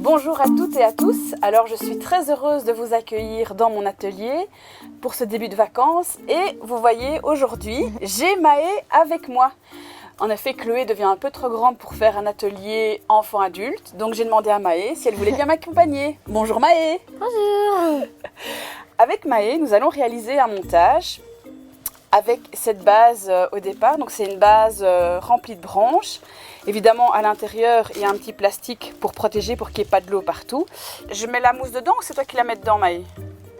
Bonjour à toutes et à tous, alors je suis très heureuse de vous accueillir dans mon atelier pour ce début de vacances et vous voyez aujourd'hui j'ai Maë avec moi. En effet Chloé devient un peu trop grande pour faire un atelier enfant-adulte, donc j'ai demandé à Maë si elle voulait bien m'accompagner. Bonjour Maë. Bonjour. Avec Maë nous allons réaliser un montage avec cette base au départ, donc c'est une base remplie de branches. Évidemment, à l'intérieur, il y a un petit plastique pour protéger, pour qu'il n'y ait pas de l'eau partout. Je mets la mousse dedans ou c'est toi qui la mets dedans, Maë?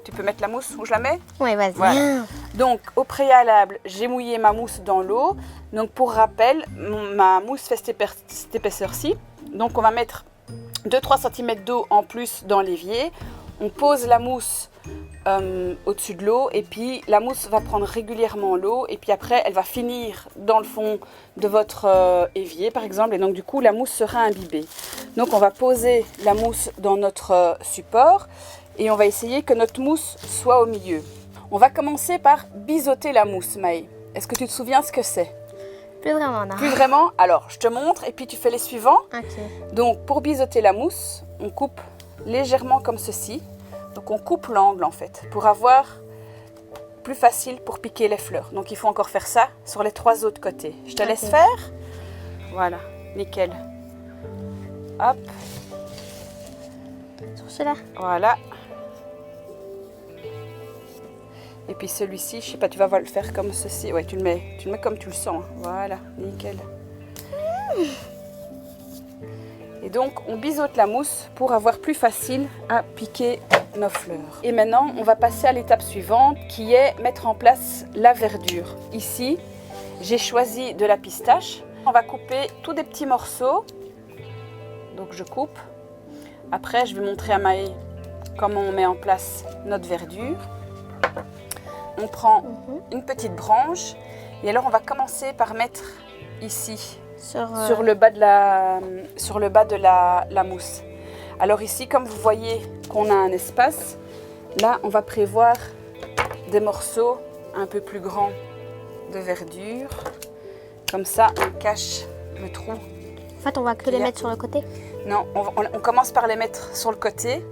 Tu peux mettre la mousse où je la mets? Oui, vas-y. Voilà. Donc, au préalable, j'ai mouillé ma mousse dans l'eau. Donc, pour rappel, ma mousse fait cette épaisseur-ci. Donc, on va mettre 2-3 cm d'eau en plus dans l'évier. On pose la mousse au-dessus de l'eau et puis la mousse va prendre régulièrement l'eau et puis après elle va finir dans le fond de votre évier par exemple et donc du coup la mousse sera imbibée. Donc on va poser la mousse dans notre support et on va essayer que notre mousse soit au milieu. On va commencer par biseauter la mousse, Maë. Est-ce que tu te souviens ce que c'est? Plus vraiment, non. Plus vraiment? Alors je te montre et puis tu fais les suivants. Ok. Donc pour biseauter la mousse, on coupe légèrement comme ceci. Donc on coupe l'angle en fait, pour avoir plus facile pour piquer les fleurs. Donc il faut encore faire ça sur les 3 autres côtés. Je te laisse faire. Voilà, nickel. Hop. Sur cela. Voilà. Et puis celui-ci, je sais pas, tu vas le faire comme ceci. Ouais, tu le mets comme tu le sens. Voilà, nickel. Et donc on biseaute la mousse pour avoir plus facile à piquer nos fleurs. Et maintenant, on va passer à l'étape suivante qui est mettre en place la verdure. Ici, j'ai choisi de la pistache. On va couper tous des petits morceaux. Donc je coupe. Après, je vais montrer à Maë comment on met en place notre verdure. On prend une petite branche et alors on va commencer par mettre ici sur le bas de la mousse. Alors ici, comme vous voyez qu'on a un espace, là on va prévoir des morceaux un peu plus grands de verdure. Comme ça, on cache le trou. En fait, on va que les mettre sur le côté. Non, on commence par les mettre sur le côté.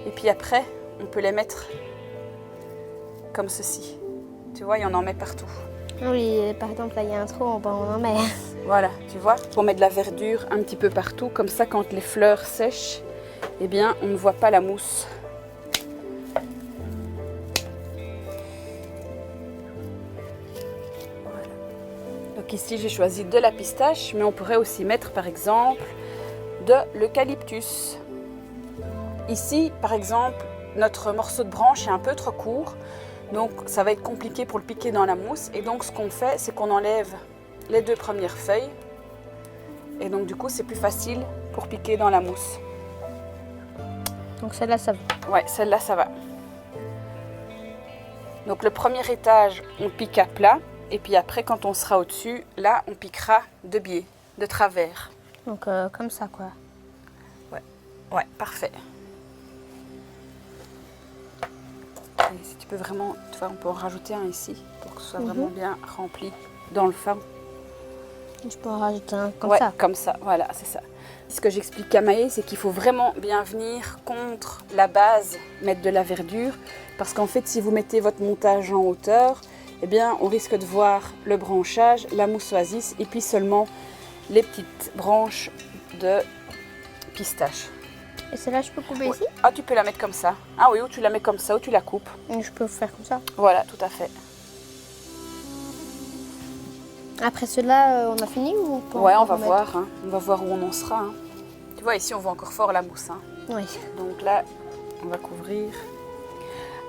Et puis après, on peut les mettre comme ceci. Tu vois, on en met partout. Oui, par exemple, là il y a un trou, on en met. Voilà, tu vois, on met de la verdure un petit peu partout, comme ça quand les fleurs sèchent, eh bien on ne voit pas la mousse. Voilà. Donc ici j'ai choisi de la pistache, mais on pourrait aussi mettre par exemple de l'eucalyptus. Ici par exemple, notre morceau de branche est un peu trop court, donc ça va être compliqué pour le piquer dans la mousse. Et donc ce qu'on fait, c'est qu'on enlève les 2 premières feuilles et donc du coup c'est plus facile pour piquer dans la mousse. Donc celle-là ça va. Ouais, celle-là ça va. Donc le premier étage on pique à plat et puis après quand on sera au-dessus, là on piquera de biais, de travers. Donc comme ça quoi. Ouais, parfait. Et si tu peux vraiment, tu vois, on peut en rajouter un ici pour que ce soit vraiment bien rempli dans le fond. Je peux en rajouter un comme ça. Comme ça, voilà, c'est ça. Ce que j'explique à Maë, c'est qu'il faut vraiment bien venir contre la base, mettre de la verdure, parce qu'en fait, si vous mettez votre montage en hauteur, eh bien, on risque de voir le branchage, la moussoisisse, et puis seulement les petites branches de pistache. Et celle-là, je peux couper ici? Ah, tu peux la mettre comme ça. Ah oui, ou tu la mets comme ça, ou tu la coupes. Et je peux faire comme ça. Voilà, tout à fait. Après cela, on a fini ou pas? Ouais, on va voir. Hein. On va voir où on en sera. Hein. Tu vois, ici, on voit encore fort la mousse. Hein. Oui. Donc là, on va couvrir.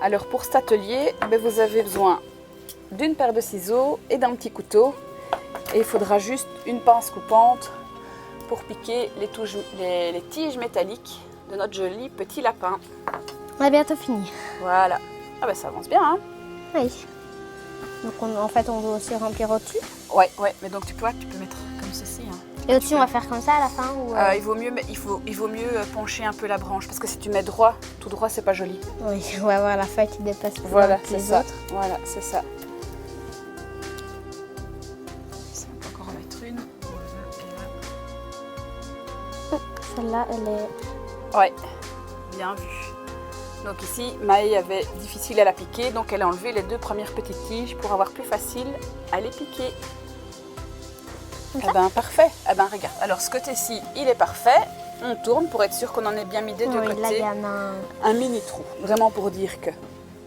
Alors, pour cet atelier, vous avez besoin d'une paire de ciseaux et d'un petit couteau. Et il faudra juste une pince coupante pour piquer les tiges métalliques de notre joli petit lapin. On a bientôt fini. Voilà. Ah ben, ça avance bien, hein? Oui. Donc en fait, on doit aussi remplir au-dessus. Ouais, mais donc tu peux mettre comme ceci. Hein. Et au-dessus, on va faire comme ça à la fin ou il vaut mieux pencher un peu la branche parce que si tu mets droit, tout droit, c'est pas joli. Oui, on va avoir la feuille qui dépasse plus voilà, que c'est les ça. autres. Voilà, c'est ça. On peut encore en mettre une. Celle-là, elle est Ouais, bien vu. Donc ici, Maë avait difficile à la piquer, donc elle a enlevé les 2 premières petites tiges pour avoir plus facile à les piquer. Ah ben parfait. Ah ben regarde. Alors ce côté-ci, il est parfait. On tourne pour être sûr qu'on en ait bien mis des deux côtés. Là, il y en a un mini trou, vraiment pour dire que.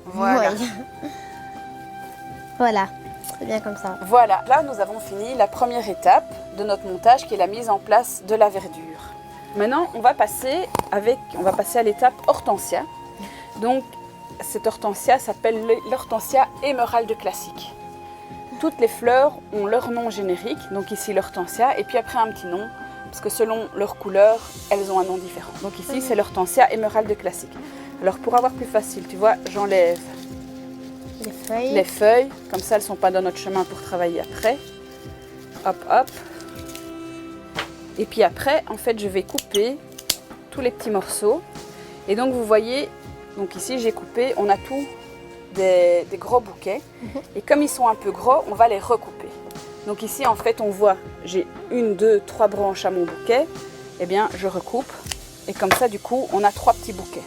Voilà. Oui. Voilà, c'est bien comme ça. Voilà. Là, nous avons fini la première étape de notre montage qui est la mise en place de la verdure. Maintenant, on va passer à l'étape hortensia. Donc, cette hortensia s'appelle l'hortensia émeraude classique. Toutes les fleurs ont leur nom générique, donc ici l'hortensia, et puis après un petit nom, parce que selon leur couleur, elles ont un nom différent. Donc ici, c'est l'hortensia émeraude classique. Alors pour avoir plus facile, tu vois, j'enlève les feuilles, comme ça elles ne sont pas dans notre chemin pour travailler après. Hop, hop. Et puis après, en fait, je vais couper tous les petits morceaux. Et donc vous voyez, donc ici j'ai coupé, on a tout des gros bouquets. Et comme ils sont un peu gros, on va les recouper. Donc ici, en fait, on voit, j'ai 1, 2, 3 branches à mon bouquet. Eh bien, je recoupe. Et comme ça, du coup, on a 3 petits bouquets.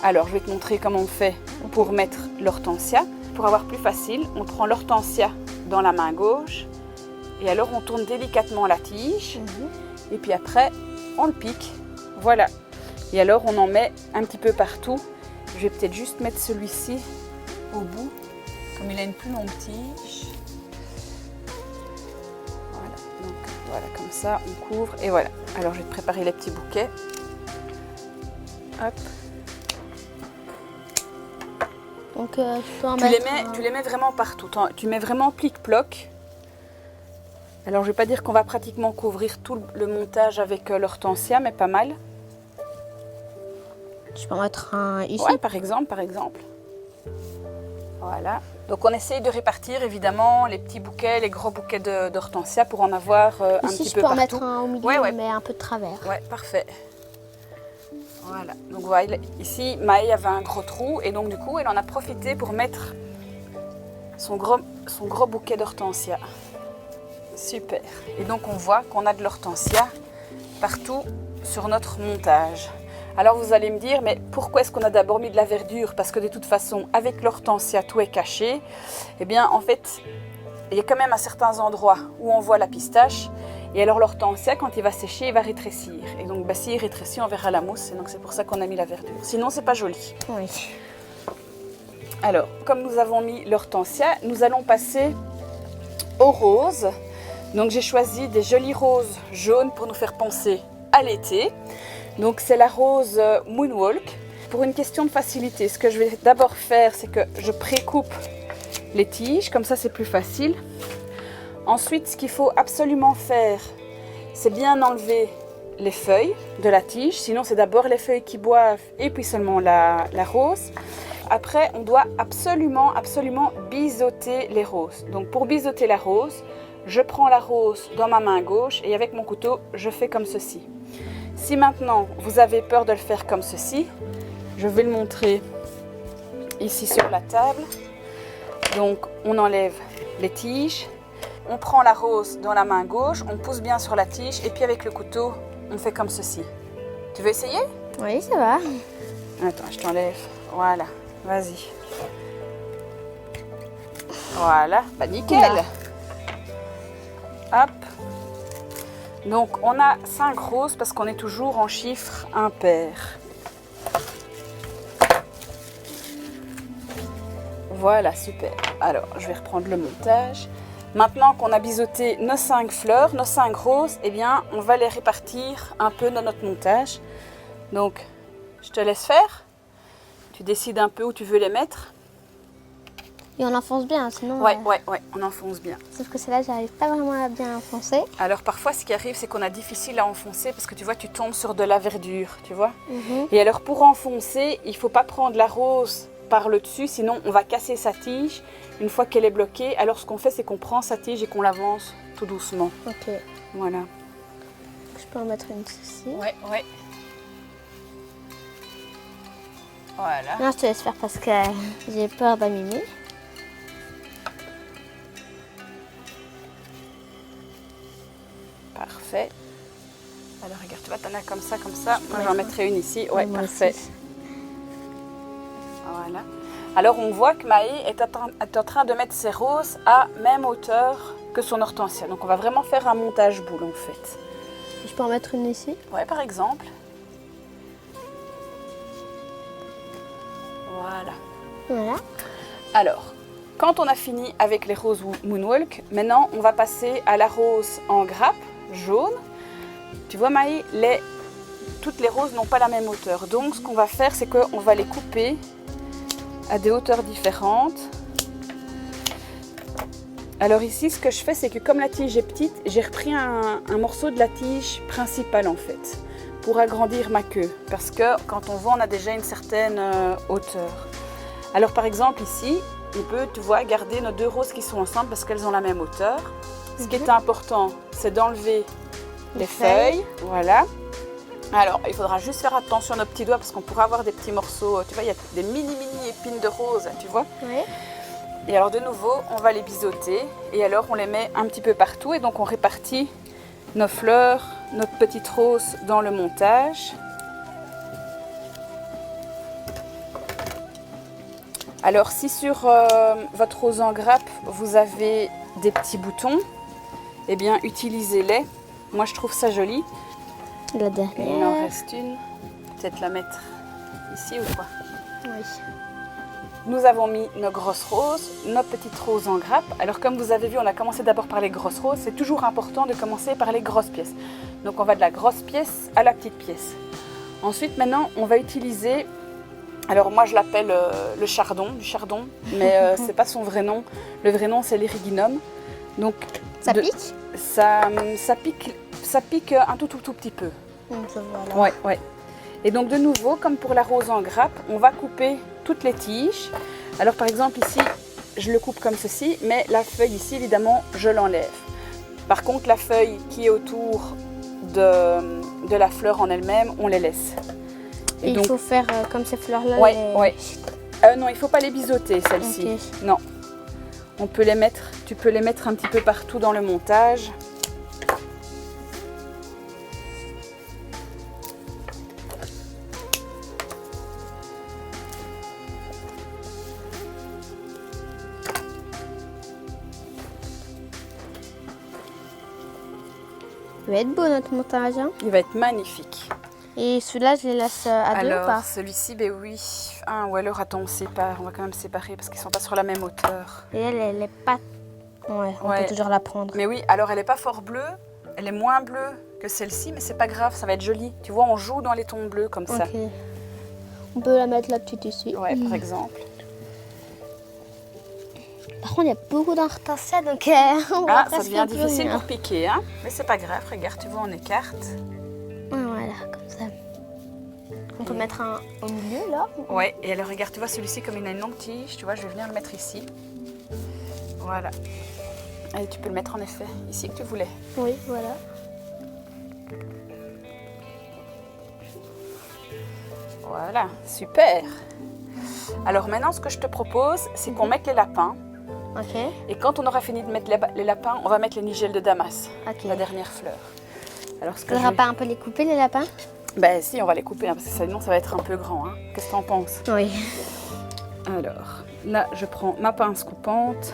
Alors, je vais te montrer comment on fait pour mettre l'hortensia. Pour avoir plus facile, on prend l'hortensia dans la main gauche. Et alors, on tourne délicatement la tige. Et puis après, on le pique. Voilà. Et alors, on en met un petit peu partout. Je vais peut-être juste mettre celui-ci au bout, comme il a une plus longue tige. Voilà, donc voilà, comme ça, on couvre. Et voilà. Alors, je vais te préparer les petits bouquets. Hop. Donc, tu les mets vraiment partout. Tu mets vraiment plic-ploc. Alors, je ne vais pas dire qu'on va pratiquement couvrir tout le montage avec l'hortensia, mais pas mal. Je peux en mettre un ici. Ouais, par exemple. Voilà. Donc, on essaye de répartir, évidemment, les petits bouquets, les gros bouquets d'hortensia pour en avoir un petit peu partout. Ici, je peux en mettre un au milieu, mais un peu de travers. Ouais, parfait. Voilà. Donc, voilà, ici, Maë avait un gros trou et donc, du coup, elle en a profité pour mettre son gros bouquet d'hortensia. Super. Et donc, on voit qu'on a de l'hortensia partout sur notre montage. Alors, vous allez me dire, mais pourquoi est-ce qu'on a d'abord mis de la verdure? Parce que de toute façon, avec l'hortensia, tout est caché. Eh bien, en fait, il y a quand même à certains endroits où on voit la pistache. Et alors, l'hortensia, quand il va sécher, il va rétrécir. Et donc, s'il rétrécit, on verra la mousse. Et donc, c'est pour ça qu'on a mis la verdure. Sinon, c'est pas joli. Oui. Alors, comme nous avons mis l'hortensia, nous allons passer au rose. Donc, j'ai choisi des jolis roses jaunes pour nous faire penser à l'été. Donc, c'est la rose Moonwalk. Pour une question de facilité, ce que je vais d'abord faire, c'est que je pré-coupe les tiges. Comme ça, c'est plus facile. Ensuite, ce qu'il faut absolument faire, c'est bien enlever les feuilles de la tige. Sinon, c'est d'abord les feuilles qui boivent et puis seulement la rose. Après, on doit absolument biseauter les roses. Donc, pour biseauter la rose, je prends la rose dans ma main gauche et avec mon couteau, je fais comme ceci. Si maintenant, vous avez peur de le faire comme ceci, je vais le montrer ici sur la table. Donc, on enlève les tiges. On prend la rose dans la main gauche, on pousse bien sur la tige et puis avec le couteau, on fait comme ceci. Tu veux essayer? Oui, ça va. Attends, je t'enlève. Voilà, vas-y. Voilà, bah nickel. Oula. Hop. Donc, on a 5 roses parce qu'on est toujours en chiffre impair. Voilà, super. Alors, je vais reprendre le montage. Maintenant qu'on a biseauté nos 5 fleurs, nos 5 roses, eh bien, on va les répartir un peu dans notre montage. Donc, je te laisse faire. Tu décides un peu où tu veux les mettre. Et on enfonce bien, sinon... Ouais, on enfonce bien. Sauf que celle-là, j'arrive pas vraiment à bien enfoncer. Alors, parfois, ce qui arrive, c'est qu'on a difficile à enfoncer parce que tu vois, tu tombes sur de la verdure, tu vois. Et alors, pour enfoncer, il faut pas prendre la rose par le dessus, sinon on va casser sa tige une fois qu'elle est bloquée. Alors ce qu'on fait, c'est qu'on prend sa tige et qu'on l'avance tout doucement. Ok. Voilà. Je peux en mettre une ici. Ouais. Voilà. Non, je te laisse faire parce que j'ai peur d'abîmer. Parfait. Alors regarde, Tu vois, t'en as comme ça, comme ça. Moi, Ouais. j'en mettrai une ici. Ouais, Moi parfait. aussi. Voilà. Alors, on voit que Maë est en train de mettre ses roses à même hauteur que son hortensia. Donc, on va vraiment faire un montage boule, en fait. Je peux en mettre une ici? Ouais, par exemple. Voilà. Voilà. Alors, quand on a fini avec les roses Moonwalk, maintenant, on va passer à la rose en grappe, jaune. Tu vois, Maë, toutes les roses n'ont pas la même hauteur. Donc, ce qu'on va faire, c'est qu'on va les couper à des hauteurs différentes. Alors ici, ce que je fais, c'est que comme la tige est petite, j'ai repris un morceau de la tige principale, en fait, pour agrandir ma queue. Parce que quand on voit, on a déjà une certaine hauteur. Alors, par exemple, ici, on peut, tu vois, garder nos deux roses qui sont ensemble parce qu'elles ont la même hauteur. Ce qui est important, c'est d'enlever les feuilles. Voilà. Alors, il faudra juste faire attention à nos petits doigts parce qu'on pourra avoir des petits morceaux. Tu vois, il y a des mini épines de rose, tu vois. Oui. Et alors, de nouveau, on va les biseauter. Et alors, on les met un petit peu partout. Et donc, on répartit nos fleurs, notre petite rose dans le montage. Alors, si sur votre rose en grappe, vous avez des petits boutons, eh bien, utilisez-les. Moi, je trouve ça joli. La Et dernière. il en reste une. Peut-être la mettre ici ou quoi. Oui. Nous avons mis nos grosses roses, nos petites roses en grappe. Alors, comme vous avez vu, on a commencé d'abord par les grosses roses. C'est toujours important de commencer par les grosses pièces. Donc, on va de la grosse pièce à la petite pièce. Ensuite, maintenant, on va utiliser... Alors moi je l'appelle le chardon, du chardon, mais c'est pas son vrai nom. Le vrai nom c'est l'ériginum. Donc Ça pique? ça pique un tout petit peu. Voilà. Ouais. Et donc de nouveau, comme pour la rose en grappe, on va couper toutes les tiges. Alors par exemple ici, je le coupe comme ceci, mais la feuille ici évidemment je l'enlève. Par contre la feuille qui est autour de la fleur en elle-même, on les laisse. Et donc, il faut faire comme ces fleurs-là. Ouais. Non, il ne faut pas les biseauter, celles-ci. Okay. Non. Tu peux les mettre un petit peu partout dans le montage. Il va être beau notre montage. Hein. Il va être magnifique. Et celui-là, je les laisse à deux ou pas? Alors, celui-ci, ben oui. Ah, ou alors, attends, on sépare. On va quand même séparer parce qu'ils ne sont pas sur la même hauteur. Et elle est pas... Ouais, on peut toujours la prendre. Mais oui, alors elle n'est pas fort bleue. Elle est moins bleue que celle-ci, mais c'est pas grave, ça va être joli. Tu vois, on joue dans les tons bleus comme ça. Ok. On peut la mettre la petite ici. Ouais, par exemple. Par contre, il y a beaucoup d'hortensia, donc on Ah, va ça presque devient plus difficile rien. pour piquer, hein. Mais c'est pas grave, regarde, tu vois, on écarte. Voilà, comme ça. On peut mettre un au milieu, là. Ouais, et alors regarde, tu vois, celui-ci, comme il a une longue tige, tu vois, je vais venir le mettre ici. Voilà. Et tu peux le mettre en effet ici que tu voulais. Oui, voilà. Voilà, super. Alors maintenant, ce que je te propose, c'est qu'on mette les lapins. Ok. Et quand on aura fini de mettre les lapins, on va mettre les nigelles de Damas, Ok. la dernière fleur. Alors, ce On que ne je va vais... pas un peu les couper, les lapins? Ben si, on va les couper, hein, parce que sinon ça va être un peu grand. Hein. Qu'est-ce que tu en penses? Oui. Alors, là, je prends ma pince coupante.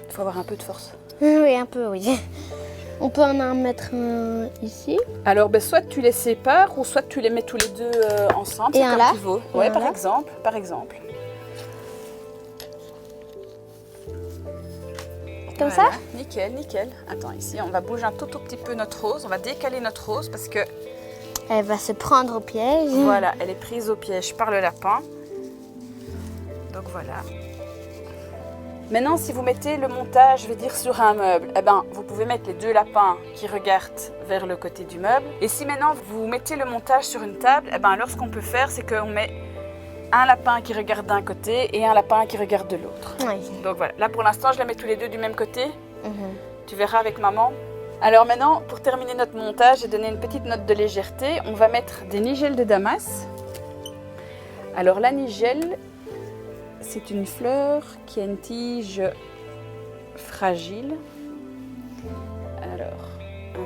Il faut avoir un peu de force. Oui, un peu, oui. On peut en mettre un ici. Alors, ben, soit tu les sépares, ou soit tu les mets tous les deux ensemble. Et c'est un comme là? tu veux. Et Ouais, un par là? exemple, par exemple. Comme Voilà, ça? nickel, nickel. Attends, ici, on va bouger un tout petit peu notre rose. On va décaler notre rose parce que, Elle va se prendre au piège. voilà, elle est prise au piège par le lapin. Donc, voilà. Maintenant, si vous mettez le montage, je vais dire, sur un meuble, eh ben, vous pouvez mettre les deux lapins qui regardent vers le côté du meuble. Et si maintenant, vous mettez le montage sur une table, eh ben, alors, ce qu'on peut faire, c'est qu'on met un lapin qui regarde d'un côté et un lapin qui regarde de l'autre. Oui. Donc, voilà. Là, pour l'instant, je les mets tous les deux du même côté. Mhm. Tu verras avec maman. Alors maintenant, pour terminer notre montage et donner une petite note de légèreté, on va mettre des nigelles de Damas. Alors la nigelle, c'est une fleur qui a une tige fragile. Alors,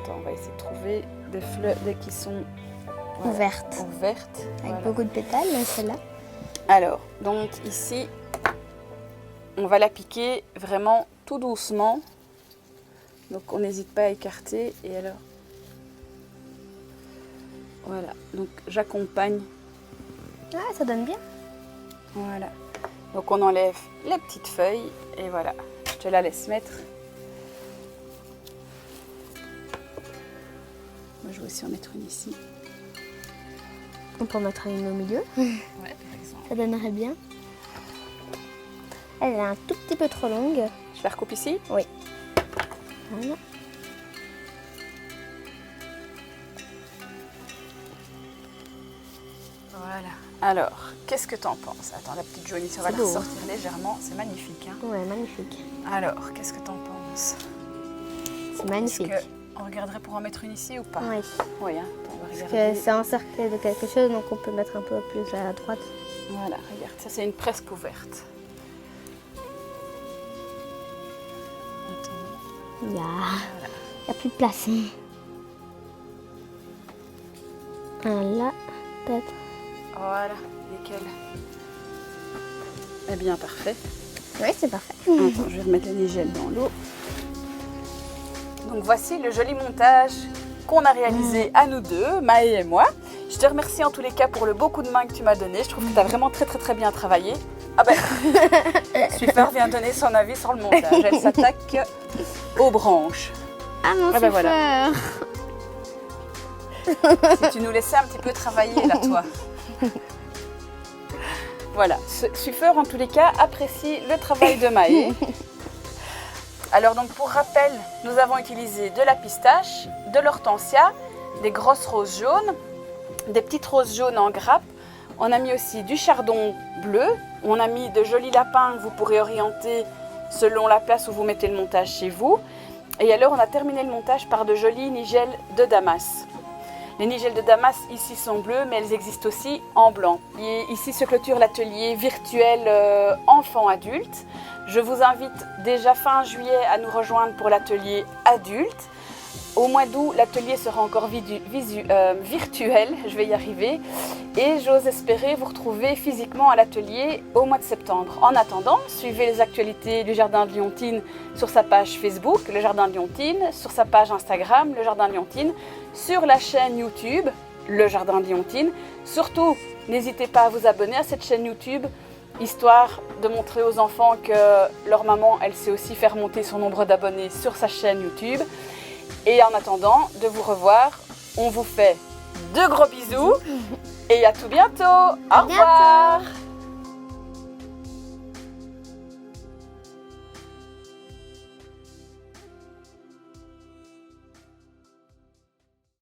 Attends, on va essayer de trouver des fleurs qui sont Ouvertes. ouvertes. Avec Voilà. beaucoup de pétales, celle-là. Alors, donc ici, on va la piquer vraiment tout doucement. Donc on n'hésite pas à écarter. Et alors, voilà. Donc j'accompagne. Ah, ça donne bien. Voilà. Donc on enlève les petites feuilles et voilà. Je te la laisse mettre. Moi, je vais aussi en mettre une ici. On peut en mettre une au milieu. Ouais, par exemple. Ça donnerait bien. Elle est un tout petit peu trop longue. Je la recoupe ici. Oui. Voilà. Voilà. Alors, qu'est-ce que tu en penses? Attends, la petite jaunisse, on va C'est la beau, hein. ressortir légèrement. C'est magnifique. Hein. Ouais, magnifique. Alors, qu'est-ce que tu en penses? C'est Est-ce magnifique. qu'on regarderait pour en mettre une ici ou pas? Oui. Oui, hein. On va Parce regarder. que c'est encerclé de quelque chose, donc on peut mettre un peu plus à droite. Voilà, regarde, ça c'est une presque ouverte. Attends, Il y a, voilà. il y a plus de place. Un là, peut-être. Voilà, nickel. Eh bien, parfait. Oui, c'est parfait. Attends, je vais remettre les nigelles dans l'eau. Donc voici le joli montage qu'on a réalisé à nous deux, Maë et moi. Je te remercie en tous les cas pour le beau coup de main que tu m'as donné. Je trouve que tu as vraiment très bien travaillé. Ah ben, Swiffer vient donner son avis sur le montage. Elle s'attaque aux branches. Ah mon Ah ben voilà. souffleur. Si tu nous laissais un petit peu travailler là, toi. Voilà, Swiffer en tous les cas apprécie le travail de Maë. Alors donc pour rappel, nous avons utilisé de la pistache, de l'hortensia, des grosses roses jaunes, des petites roses jaunes en grappe. On a mis aussi du chardon bleu, on a mis de jolis lapins que vous pourrez orienter selon la place où vous mettez le montage chez vous. Et alors on a terminé le montage par de jolies nigelles de Damas. Les nigelles de Damas ici sont bleues, mais elles existent aussi en blanc. Et ici se clôture l'atelier virtuel enfant-adulte. Je vous invite déjà fin juillet à nous rejoindre pour l'atelier adulte. Au mois d'août, l'atelier sera encore virtuel, je vais y arriver. Et j'ose espérer vous retrouver physiquement à l'atelier au mois de septembre. En attendant, suivez les actualités du Jardin de Lyontine sur sa page Facebook, le Jardin de Lyontine, sur sa page Instagram, le Jardin de Lyontine, sur la chaîne YouTube, le Jardin de Lyontine. Surtout, n'hésitez pas à vous abonner à cette chaîne YouTube, histoire de montrer aux enfants que leur maman, elle sait aussi faire monter son nombre d'abonnés sur sa chaîne YouTube. Et en attendant de vous revoir, on vous fait de gros bisous et à tout bientôt. Au revoir.